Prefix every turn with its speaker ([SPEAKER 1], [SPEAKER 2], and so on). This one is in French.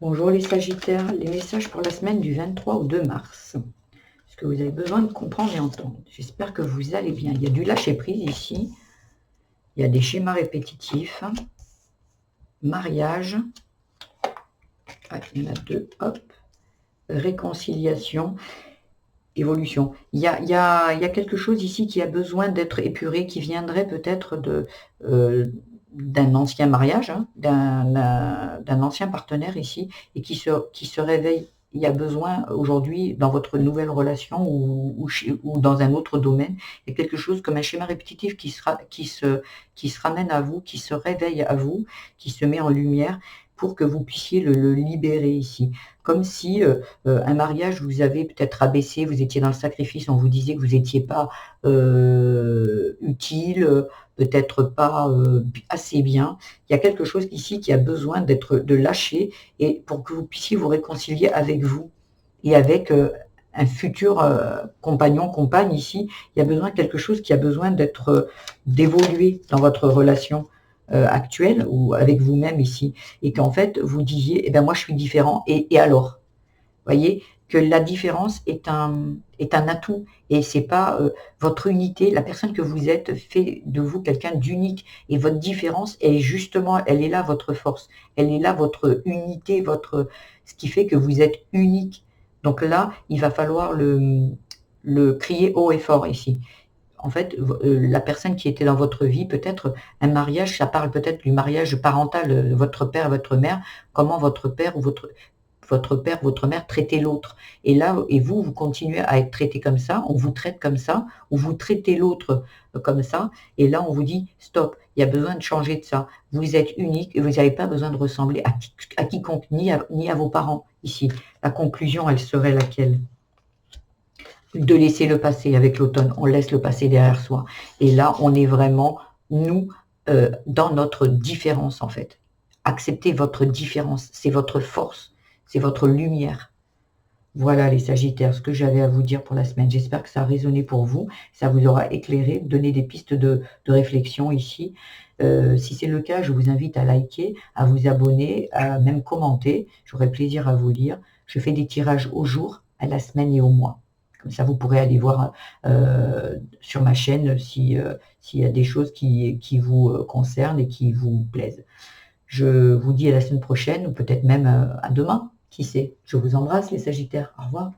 [SPEAKER 1] Bonjour les Sagittaires, les messages pour la semaine du 23 au 2 mars. Ce que vous avez besoin de comprendre et entendre. J'espère que vous allez bien. Il y a du lâcher-prise ici. Il y a des schémas répétitifs. Mariage. Ah, il y en a deux. Hop. Réconciliation. Évolution. Il y a quelque chose ici qui a besoin d'être épuré, qui viendrait peut-être d'un ancien mariage, hein, d'un ancien partenaire ici, et qui se réveille. Il y a besoin aujourd'hui, dans votre nouvelle relation ou dans un autre domaine, il y a quelque chose comme un schéma répétitif qui se ramène à vous, qui se réveille à vous, qui se met en lumière pour que vous puissiez le libérer ici. Comme si un mariage vous avez peut-être abaissé, vous étiez dans le sacrifice, on vous disait que vous n'étiez pas utile, peut-être pas assez bien. Il y a quelque chose ici qui a besoin de lâcher et pour que vous puissiez vous réconcilier avec vous et avec un futur compagnon, compagne ici. Il y a besoin de quelque chose qui a besoin d'évoluer dans votre relation actuelle ou avec vous-même ici. Et qu'en fait, vous disiez, eh ben moi je suis différent, et alors? Voyez que la différence est un atout et c'est pas votre unité, la personne que vous êtes fait de vous quelqu'un d'unique et votre différence est justement, elle est là votre force, elle est là votre unité, ce qui fait que vous êtes unique. Donc là, il va falloir le crier haut et fort ici. En fait, la personne qui était dans votre vie, peut-être un mariage, ça parle peut-être du mariage parental, votre père et votre mère, comment votre père ou votre mère traitait l'autre. Et là, et vous continuez à être traité comme ça, on vous traite comme ça, ou vous traitez l'autre comme ça, et là on vous dit stop, il y a besoin de changer de ça. Vous êtes unique et vous n'avez pas besoin de ressembler à quiconque, ni à vos parents ici. La conclusion, elle serait laquelle? De laisser le passé avec l'automne, on laisse le passé derrière soi. Et là, on est vraiment, nous, dans notre différence en fait. Acceptez votre différence, c'est votre force, c'est votre lumière. Voilà les Sagittaires, ce que j'avais à vous dire pour la semaine. J'espère que ça a résonné pour vous, ça vous aura éclairé, donné des pistes de réflexion ici. Si c'est le cas, je vous invite à liker, à vous abonner, à même commenter. J'aurai plaisir à vous lire. Je fais des tirages au jour, à la semaine et au mois. Comme ça, vous pourrez aller voir sur ma chaîne s'il y a des choses qui vous concernent et qui vous plaisent. Je vous dis à la semaine prochaine ou peut-être même à demain. Qui sait? Je vous embrasse les Sagittaires. Au revoir.